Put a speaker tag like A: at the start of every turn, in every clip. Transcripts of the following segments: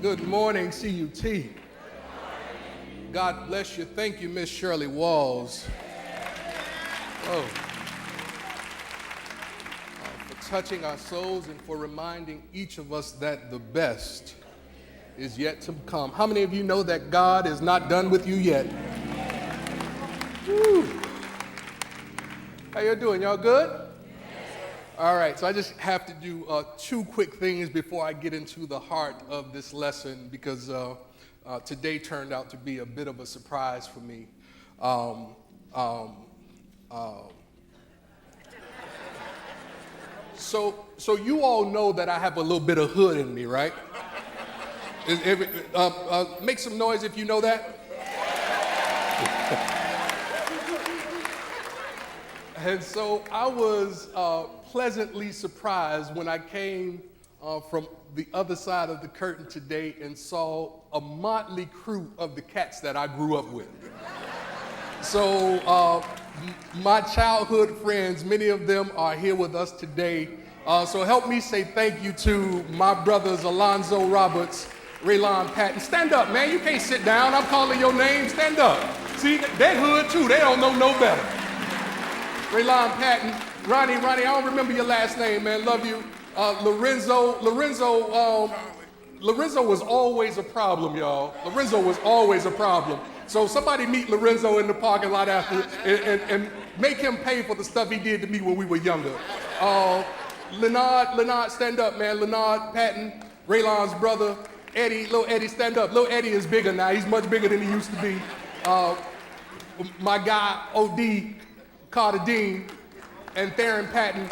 A: Good morning, CUT. God bless you. Thank you, Miss Shirley Walls. For touching our souls and for reminding each of us that the best is yet to come. How many of you know that God is not done with you yet? Woo. How you doing? Y'all good? All right, so I just have to do two quick things before I get into the heart of this lesson because today turned out to be a bit of a surprise for me. So you all know that I have a little bit of hood in me, right? Make some noise if you know that. And so I was pleasantly surprised when I came from the other side of the curtain today and saw a motley crew of the cats that I grew up with. So my childhood friends, many of them are here with us today. So help me say thank you to my brothers Alonzo Roberts, Raylon Patton. Stand up, man. You can't sit down. I'm calling your name. Stand up. See, that hood too. They don't know no better. Raylon Patton, Ronnie, I don't remember your last name, man. Love you. Lorenzo was always a problem, y'all. Lorenzo was always a problem. So somebody meet Lorenzo in the parking lot after and make him pay for the stuff he did to me when we were younger. Leonard, stand up, man. Leonard Patton, Raylon's brother. Eddie, little Eddie, stand up. Little Eddie is bigger now. He's much bigger than he used to be. My guy, OD, Carter Dean, and Theron Patton.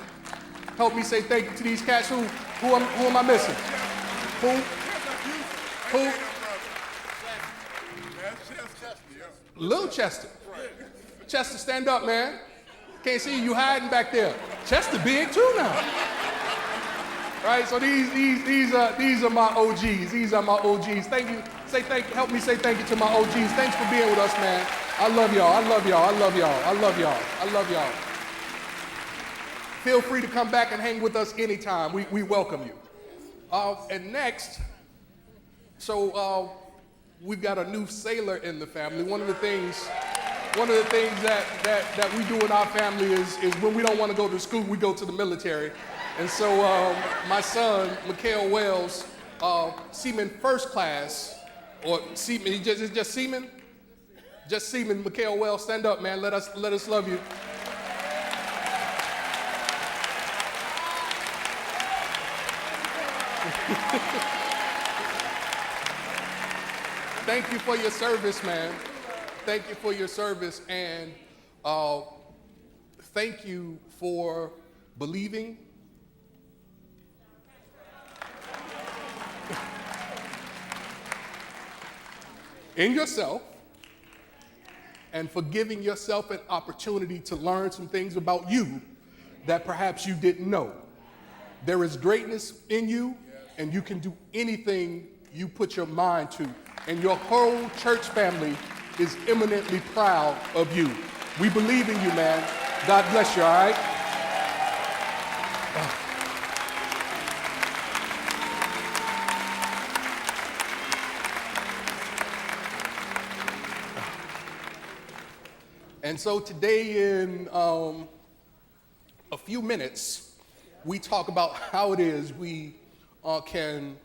A: Help me say thank you to these cats. Who am I missing? Who? Little Chester. Chester, stand up, man. Can't see you hiding back there. Chester big too now. Right, so these are my OGs. These are my OGs. Thank you. Help me say thank you to my OGs. Thanks for being with us, man. I love y'all. I love y'all. I love y'all. I love y'all. I love y'all. Feel free to come back and hang with us anytime. We welcome you. And next, so we've got a new sailor in the family. One of the things that we do in our family is when we don't want to go to school, we go to the military. And so my son, Mikhail Wells, Seaman First Class, or Seaman, just Seaman? Just Seaman, Mikhail Wells, stand up, man. Let us love you. Thank you for your service, man. Thank you for your service, and thank you for believing in yourself and for giving yourself an opportunity to learn some things about you that perhaps you didn't know. There is greatness in you, and you can do anything you put your mind to. And your whole church family is eminently proud of you. We believe in you, man. God bless you, all right? And so today in a few minutes, we talk about how it is we can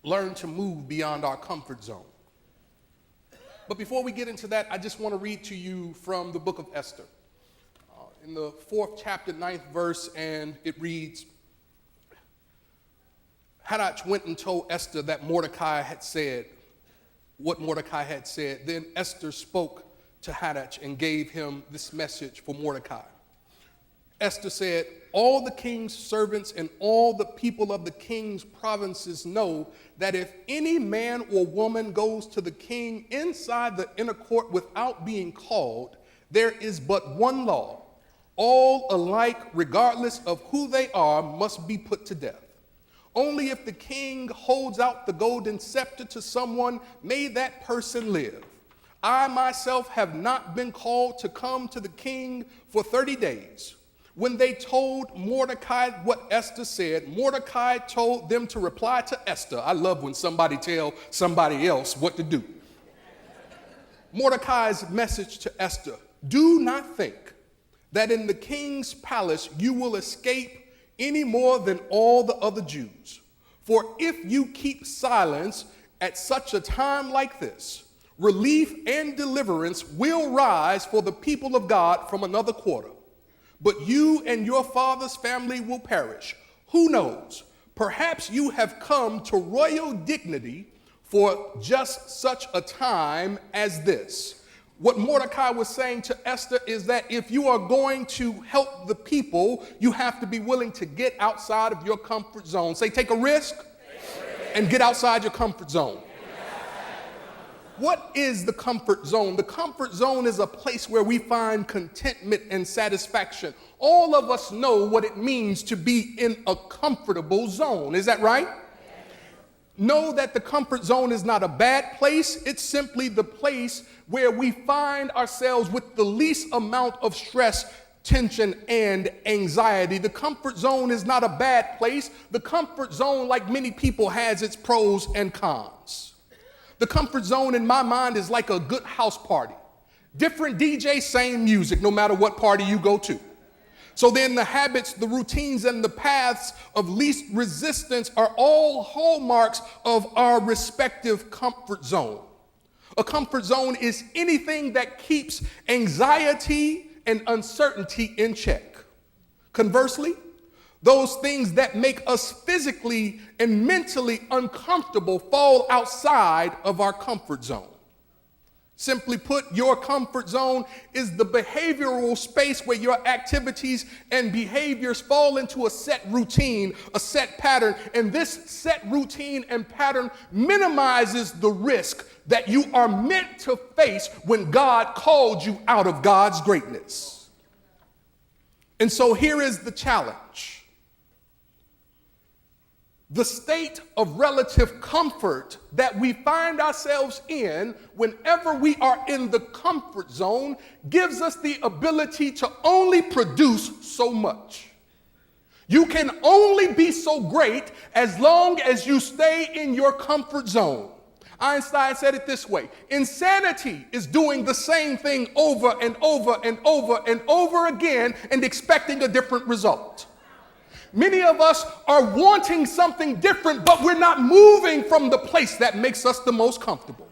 A: learn to move beyond our comfort zone. But before we get into that, I just want to read to you from the book of Esther. In the 4th chapter, 9th verse, and it reads, Hadach went and told Esther that Mordecai had said, what Mordecai had said. Then Esther spoke to Hadach and gave him this message for Mordecai. Esther said, all the king's servants and all the people of the king's provinces know that if any man or woman goes to the king inside the inner court without being called, there is but one law. All alike, regardless of who they are, must be put to death. Only if the king holds out the golden scepter to someone, may that person live. I myself have not been called to come to the king for 30 days. when they told Mordecai what Esther said, Mordecai told them to reply to Esther. I love when somebody tell somebody else what to do. Mordecai's message to Esther: do not think that in the king's palace you will escape any more than all the other Jews. For if you keep silence at such a time like this, relief and deliverance will rise for the people of God from another quarter. But you and your father's family will perish. Who knows? Perhaps you have come to royal dignity for just such a time as this. What Mordecai was saying to Esther is that if you are going to help the people, you have to be willing to get outside of your comfort zone. Say, take a risk and get outside your comfort zone. What is the comfort zone? The comfort zone is a place where we find contentment and satisfaction. All of us know what it means to be in a comfortable zone. Is that right? Know that the comfort zone is not a bad place. It's simply the place where we find ourselves with the least amount of stress, tension, and anxiety. The comfort zone is not a bad place. The comfort zone, like many people, has its pros and cons. The comfort zone in my mind is like a good house party. Different DJs, same music, no matter what party you go to. So then the habits, the routines, and the paths of least resistance are all hallmarks of our respective comfort zone. A comfort zone is anything that keeps anxiety and uncertainty in check. Conversely, those things that make us physically and mentally uncomfortable fall outside of our comfort zone. Simply put, your comfort zone is the behavioral space where your activities and behaviors fall into a set routine, a set pattern, and this set routine and pattern minimizes the risk that you are meant to face when God called you out of God's greatness. And so here is the challenge. The state of relative comfort that we find ourselves in whenever we are in the comfort zone gives us the ability to only produce so much. You can only be so great as long as you stay in your comfort zone. Einstein said it this way: insanity is doing the same thing over and over and over and over again and expecting a different result. Many of us are wanting something different, but we're not moving from the place that makes us the most comfortable.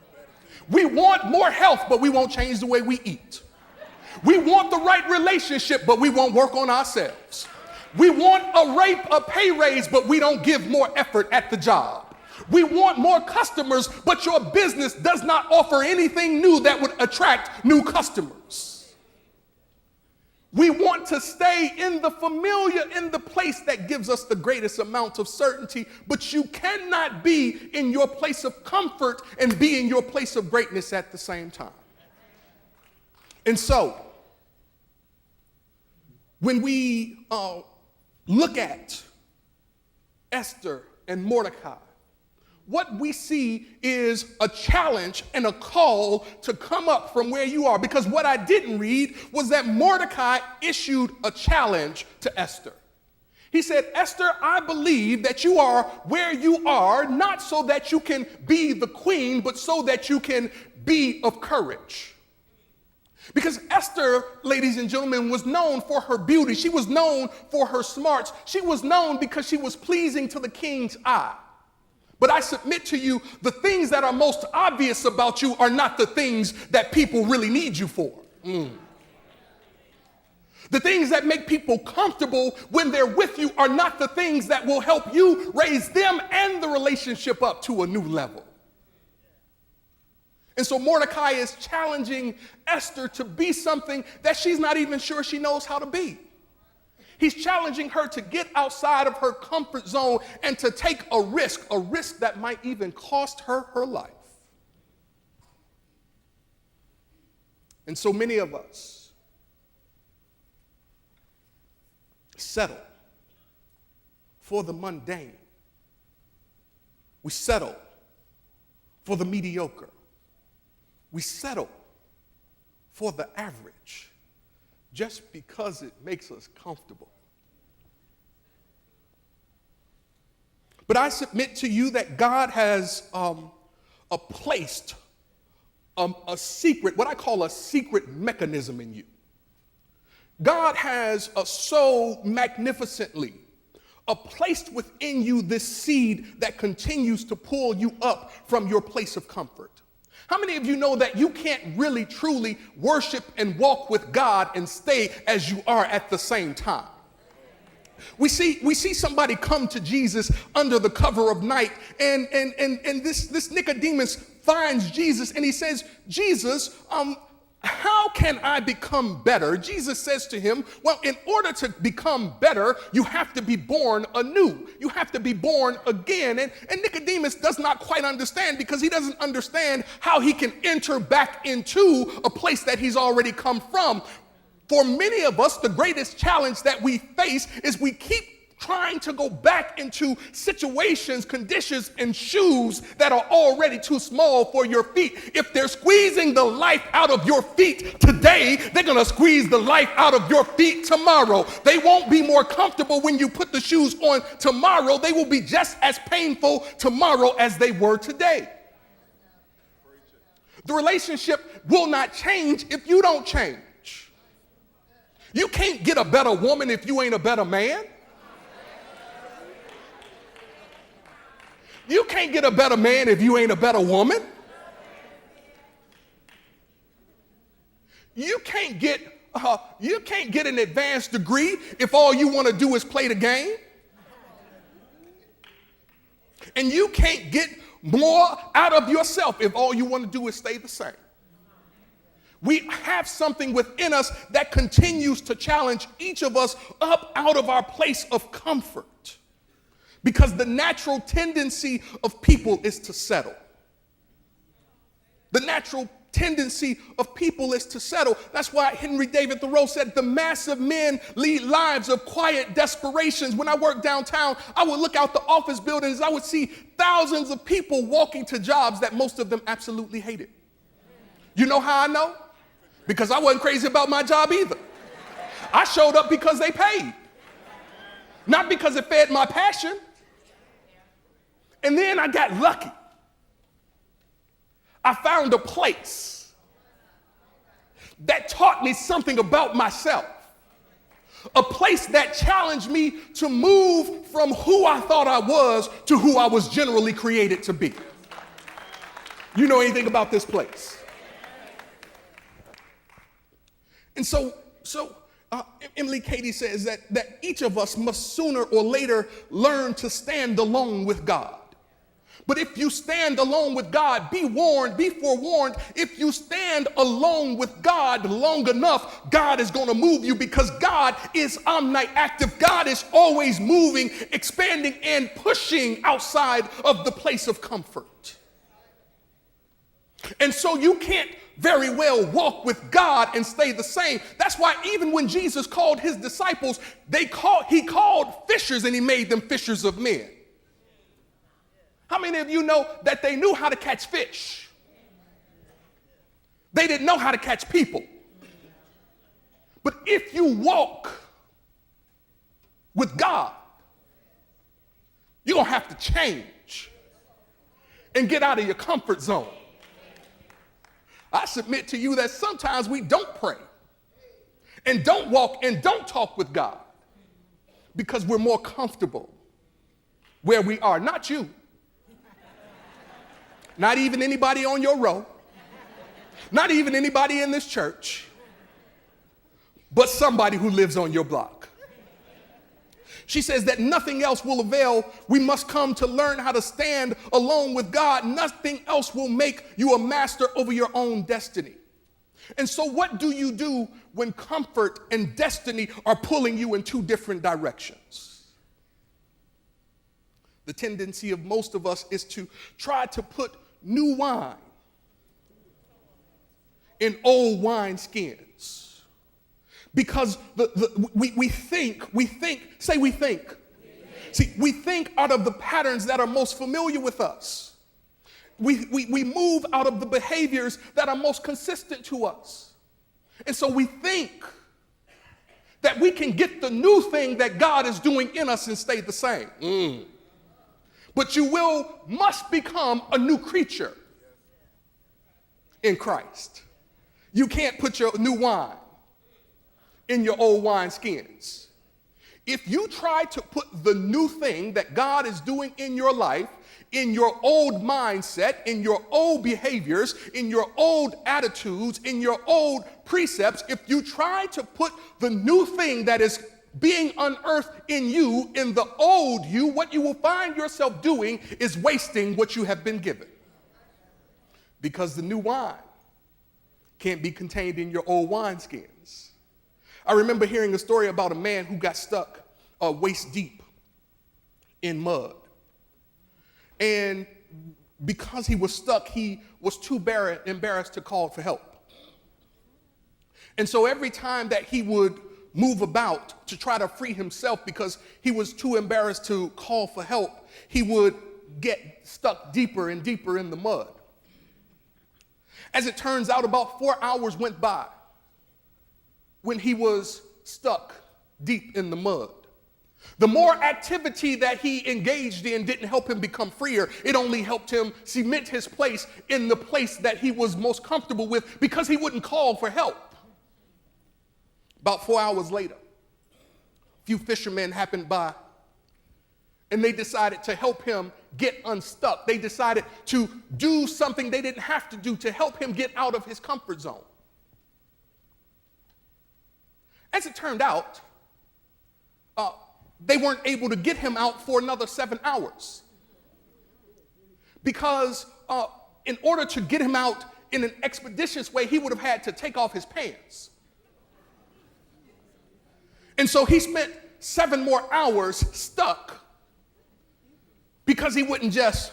A: We want more health, but we won't change the way we eat. We want the right relationship, but we won't work on ourselves. We want a pay raise, but we don't give more effort at the job. We want more customers, but your business does not offer anything new that would attract new customers. We want to stay in the familiar, in the place that gives us the greatest amount of certainty, but you cannot be in your place of comfort and be in your place of greatness at the same time. And so, when we look at Esther and Mordecai, what we see is a challenge and a call to come up from where you are. Because what I didn't read was that Mordecai issued a challenge to Esther. He said, Esther, I believe that you are where you are, not so that you can be the queen, but so that you can be of courage. Because Esther, ladies and gentlemen, was known for her beauty. She was known for her smarts. She was known because she was pleasing to the king's eye. But I submit to you, the things that are most obvious about you are not the things that people really need you for. The things that make people comfortable when they're with you are not the things that will help you raise them and the relationship up to a new level. And so Mordecai is challenging Esther to be something that she's not even sure she knows how to be. He's challenging her to get outside of her comfort zone and to take a risk that might even cost her her life. And so many of us settle for the mundane. We settle for the mediocre. We settle for the average, just because it makes us comfortable. But I submit to you that God has placed a secret, what I call a secret mechanism in you. God has so magnificently placed within you this seed that continues to pull you up from your place of comfort. How many of you know that you can't really truly worship and walk with God and stay as you are at the same time? We see somebody come to Jesus under the cover of night, and this Nicodemus finds Jesus and he says, Jesus, how can I become better? Jesus says to him, well, in order to become better, you have to be born anew. You have to be born again. And Nicodemus does not quite understand, because he doesn't understand how he can enter back into a place that he's already come from. For many of us, the greatest challenge that we face is we keep trying to go back into situations, conditions, and shoes that are already too small for your feet. If they're squeezing the life out of your feet today, they're going to squeeze the life out of your feet tomorrow. They won't be more comfortable when you put the shoes on tomorrow. They will be just as painful tomorrow as they were today. The relationship will not change if you don't change. You can't get a better woman if you ain't a better man. You can't get a better man if you ain't a better woman. You can't get an advanced degree if all you want to do is play the game. And you can't get more out of yourself if all you want to do is stay the same. We have something within us that continues to challenge each of us up out of our place of comfort, because the natural tendency of people is to settle. The natural tendency of people is to settle. That's why Henry David Thoreau said the mass of men lead lives of quiet desperations. When I worked downtown, I would look out the office buildings. I would see thousands of people walking to jobs that most of them absolutely hated. You know how I know? Because I wasn't crazy about my job either. I showed up because they paid, not because it fed my passion. And then I got lucky. I found a place that taught me something about myself, a place that challenged me to move from who I thought I was to who I was generally created to be. You know anything about this place? And so Emily Cady says that each of us must sooner or later learn to stand alone with God. But if you stand alone with God, be warned, be forewarned. If you stand alone with God long enough, God is going to move you, because God is omniactive. God is always moving, expanding, and pushing outside of the place of comfort. And so you can't very well walk with God and stay the same. That's why even when Jesus called his disciples, he called fishers and he made them fishers of men. How many of you know that they knew how to catch fish? They didn't know how to catch people. But if you walk with God, you're going to have to change and get out of your comfort zone. I submit to you that sometimes we don't pray and don't walk and don't talk with God because we're more comfortable where we are. Not you. Not even anybody on your row. Not even anybody in this church. But somebody who lives on your block. She says that nothing else will avail. We must come to learn how to stand alone with God. Nothing else will make you a master over your own destiny. And so what do you do when comfort and destiny are pulling you in two different directions? The tendency of most of us is to try to put new wine in old wine skins. Because we think. See, we think out of the patterns that are most familiar with us. We move out of the behaviors that are most consistent to us. And so we think that we can get the new thing that God is doing in us and stay the same. But you must become a new creature in Christ. You can't put your new wine in your old wineskins. If you try to put the new thing that God is doing in your life, in your old mindset, in your old behaviors, in your old attitudes, in your old precepts, if you try to put the new thing that is being unearthed in you, in the old you, what you will find yourself doing is wasting what you have been given. Because the new wine can't be contained in your old wineskins. I remember hearing a story about a man who got stuck waist deep in mud. And because he was stuck, he was too embarrassed to call for help. And so every time that he would move about to try to free himself because he was too embarrassed to call for help, he would get stuck deeper and deeper in the mud. As it turns out, about 4 hours went by when he was stuck deep in the mud. The more activity that he engaged in didn't help him become freer. It only helped him cement his place in the place that he was most comfortable with because he wouldn't call for help. About 4 hours later, a few fishermen happened by and they decided to help him get unstuck. They decided to do something they didn't have to do to help him get out of his comfort zone. As it turned out, they weren't able to get him out for another 7 hours. Because in order to get him out in an expeditious way, he would have had to take off his pants. And so he spent 7 more hours stuck because he wouldn't just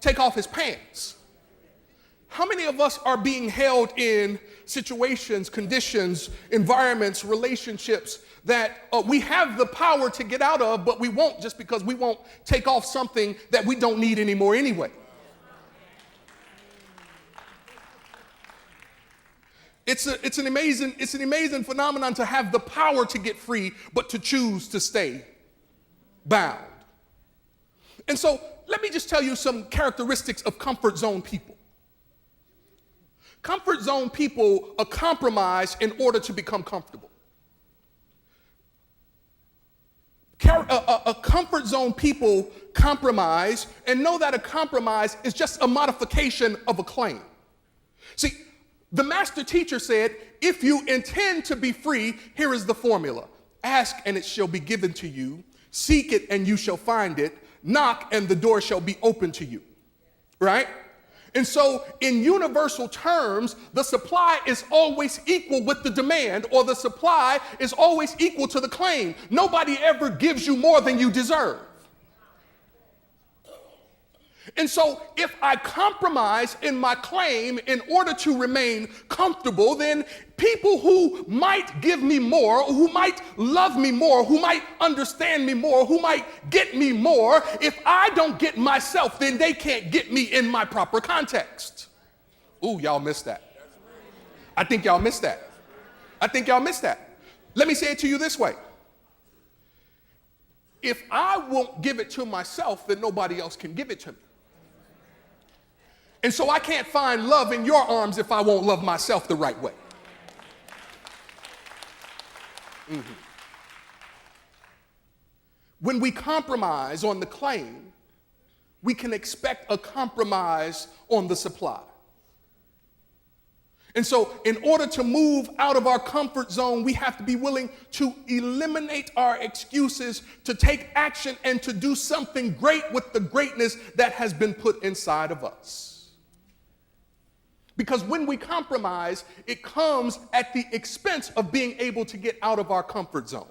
A: take off his pants. How many of us are being held in situations, conditions, environments, relationships that we have the power to get out of, but we won't just because we won't take off something that we don't need anymore anyway? It's an amazing phenomenon to have the power to get free, but to choose to stay bound. And so let me just tell you some characteristics of comfort zone people. Comfort zone people compromise in order to become comfortable. A comfort zone people compromise and know that a compromise is just a modification of a claim. See, the master teacher said, if you intend to be free, here is the formula. Ask and it shall be given to you. Seek it and you shall find it. Knock and the door shall be open to you. Right? And so in universal terms, the supply is always equal with the demand, or the supply is always equal to the claim. Nobody ever gives you more than you deserve. And so if I compromise in my claim in order to remain comfortable, then people who might give me more, who might love me more, who might understand me more, who might get me more, if I don't get myself, then they can't get me in my proper context. Ooh, y'all missed that. I think y'all missed that. I think y'all missed that. Let me say it to you this way. If I won't give it to myself, then nobody else can give it to me. And so I can't find love in your arms if I won't love myself the right way. When we compromise on the claim, we can expect a compromise on the supply. And so in order to move out of our comfort zone, we have to be willing to eliminate our excuses, to take action, and to do something great with the greatness that has been put inside of us. Because when we compromise, it comes at the expense of being able to get out of our comfort zone.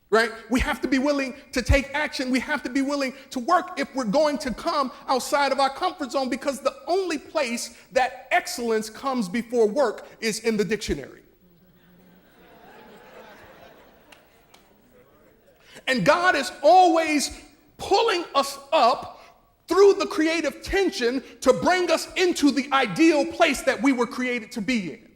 A: Right? We have to be willing to take action. We have to be willing to work if we're going to come outside of our comfort zone, because the only place that excellence comes before work is in the dictionary. And God is always pulling us up through the creative tension to bring us into the ideal place that we were created to be in.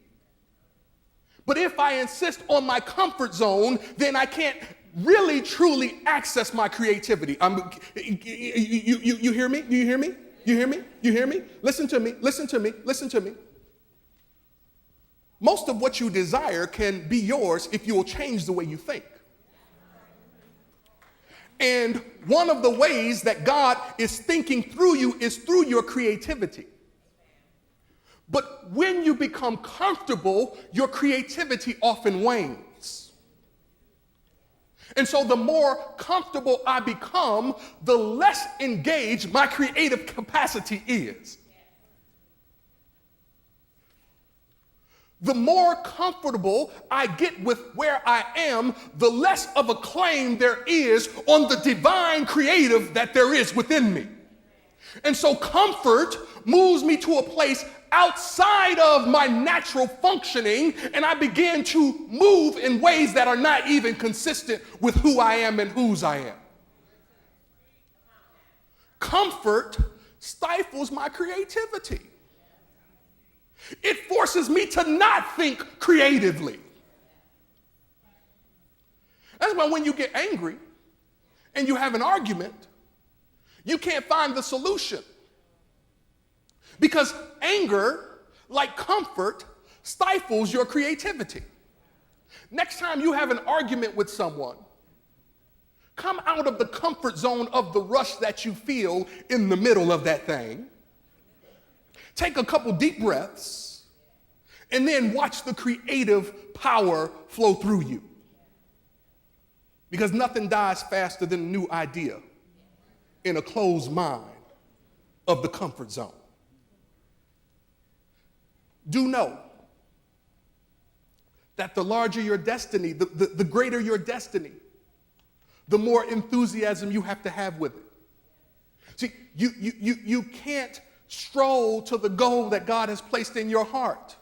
A: But if I insist on my comfort zone, then I can't really, truly access my creativity. You hear me? Do you hear me? You hear me? You hear me? Listen to me. Listen to me. Listen to me. Most of what you desire can be yours if you will change the way you think. And one of the ways that God is thinking through you is through your creativity. But when you become comfortable, your creativity often wanes. And so the more comfortable I become, the less engaged my creative capacity is. The more comfortable I get with where I am, the less of a claim there is on the divine creative that there is within me. And so comfort moves me to a place outside of my natural functioning, and I begin to move in ways that are not even consistent with who I am and whose I am. Comfort stifles my creativity. It forces me to not think creatively. That's why when you get angry and you have an argument, you can't find the solution. Because anger, like comfort, stifles your creativity. Next time you have an argument with someone, come out of the comfort zone of the rush that you feel in the middle of that thing. Take a couple deep breaths, and then watch the creative power flow through you. Because nothing dies faster than a new idea in a closed mind of the comfort zone. Do know that the larger your destiny, the greater your destiny, the more enthusiasm you have to have with it. See, you can't stroll to the goal that God has placed in your heart.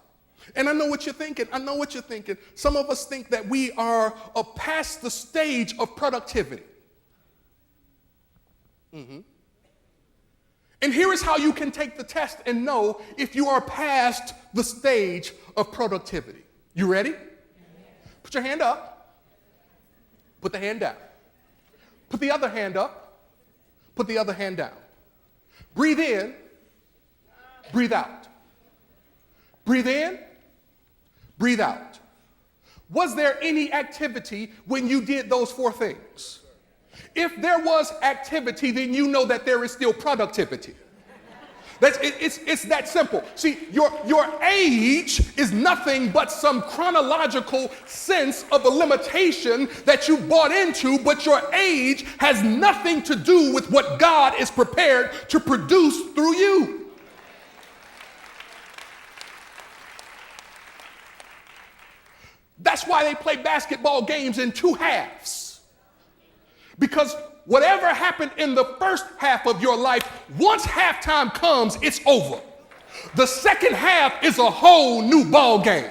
A: And I know what you're thinking. I know what you're thinking. Some of us think that we are past the stage of productivity. And here is how you can take the test and know if you are past the stage of productivity. You ready? Put your hand up. Put the hand down. Put the other hand up. Put the other hand down. Breathe in. Breathe out. Breathe in. Breathe out. Was there any activity when you did those four things? If there was activity, then you know that there is still productivity. It's that simple. See, your age is nothing but some chronological sense of a limitation that you bought into, but your age has nothing to do with what God is prepared to produce through you. That's why they play basketball games in two halves. Because whatever happened in the first half of your life, once halftime comes, it's over. The second half is a whole new ball game.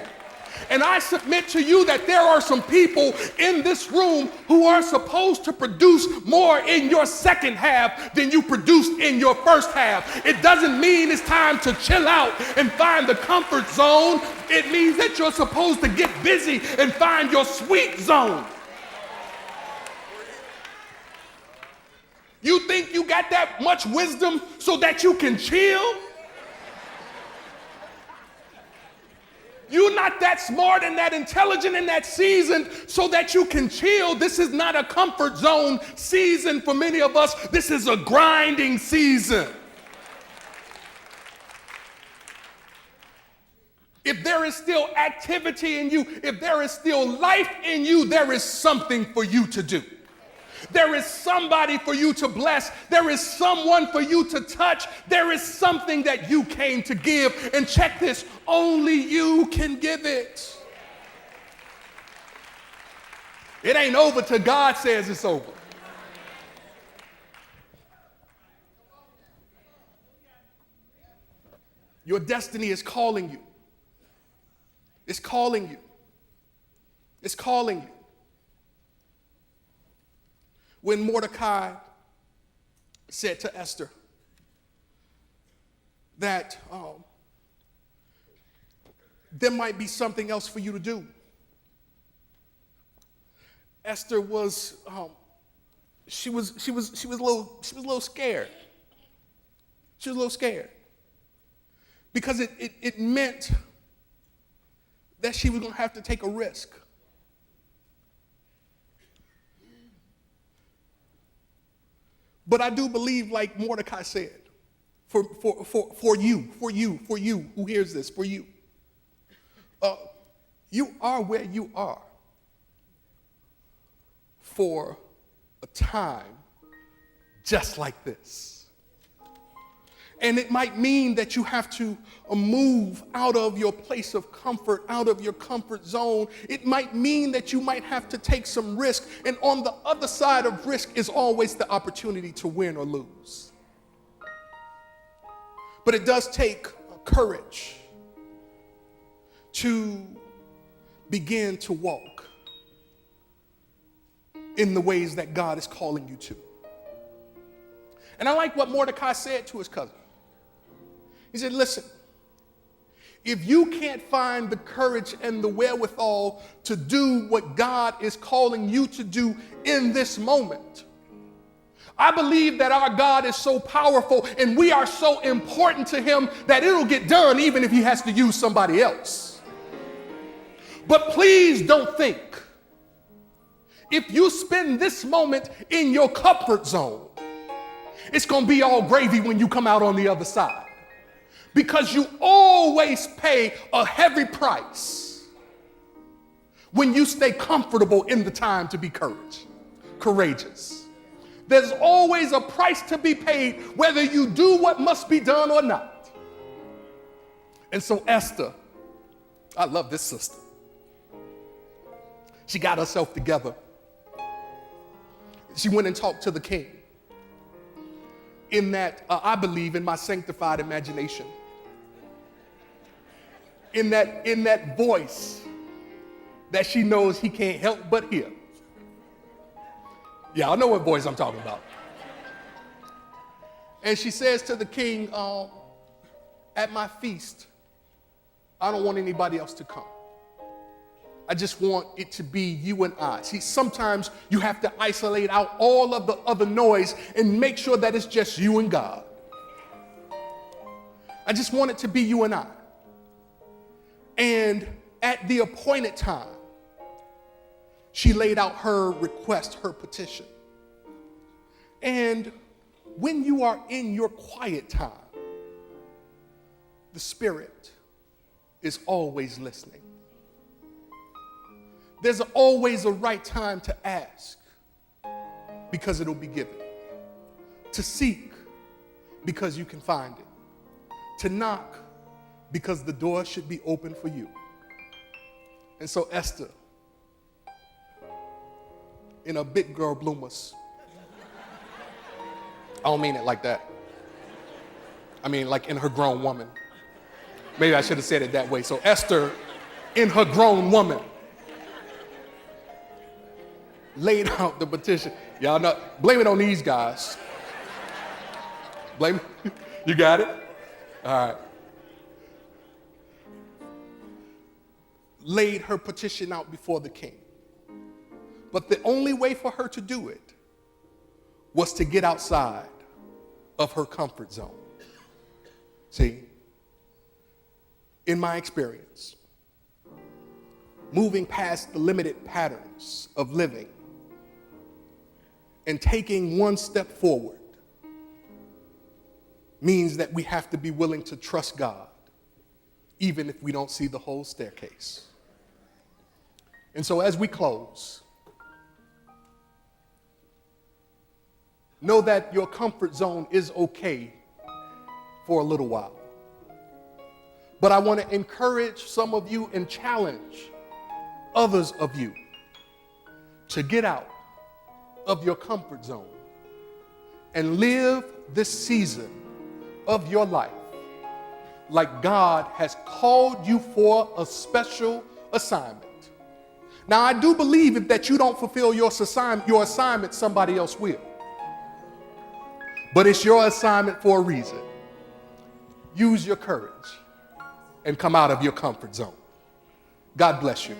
A: And I submit to you that there are some people in this room who are supposed to produce more in your second half than you produced in your first half. It doesn't mean it's time to chill out and find the comfort zone. It means that you're supposed to get busy and find your sweet zone. You think you got that much wisdom so that you can chill? You're not that smart and that intelligent and that seasoned so that you can chill. This is not a comfort zone season for many of us. This is a grinding season. If there is still activity in you, if there is still life in you, there is something for you to do. There is somebody for you to bless. There is someone for you to touch. There is something that you came to give. And check this, only you can give it. It ain't over till God says it's over. Your destiny is calling you. It's calling you. It's calling you. When Mordecai said to Esther that there might be something else for you to do, Esther was, she was a little scared. She was a little scared because it meant that she was going to have to take a risk. But I do believe, like Mordecai said, for you who hears this, for you, you are where you are for a time just like this. And it might mean that you have to move out of your place of comfort, out of your comfort zone. It might mean that you might have to take some risk. And on the other side of risk is always the opportunity to win or lose. But it does take courage to begin to walk in the ways that God is calling you to. And I like what Mordecai said to his cousin. He said, listen, if you can't find the courage and the wherewithal to do what God is calling you to do in this moment, I believe that our God is so powerful and we are so important to him that it'll get done even if he has to use somebody else. But please don't think, if you spend this moment in your comfort zone, it's going to be all gravy when you come out on the other side. Because you always pay a heavy price when you stay comfortable in the time to be courageous. There's always a price to be paid whether you do what must be done or not. And so Esther, I love this sister. She got herself together. She went and talked to the king. In that, I believe in my sanctified imagination, in that voice that she knows he can't help but hear. Yeah, I know what voice I'm talking about. And she says to the king, at my feast, I don't want anybody else to come. I just want it to be you and I. See, sometimes you have to isolate out all of the other noise and make sure that it's just you and God. I just want it to be you and I. And at the appointed time, she laid out her request, her petition. And when you are in your quiet time, the Spirit is always listening. There's always a right time to ask because it'll be given. To seek because you can find it. To knock because the door should be open for you. And so Esther, in a big girl bloomers, I don't mean it like that. I mean like in her grown woman. Maybe I should have said it that way. So Esther, in her grown woman, laid out the petition. Y'all know, blame it on these guys. Blame, you got it? All right. Laid her petition out before the king. But the only way for her to do it was to get outside of her comfort zone. See, in my experience, moving past the limited patterns of living and taking one step forward means that we have to be willing to trust God, even if we don't see the whole staircase. And so as we close, know that your comfort zone is okay for a little while. But I want to encourage some of you and challenge others of you to get out of your comfort zone and live this season of your life like God has called you for a special assignment. Now, I do believe that you don't fulfill your assignment, somebody else will. But it's your assignment for a reason. Use your courage and come out of your comfort zone. God bless you.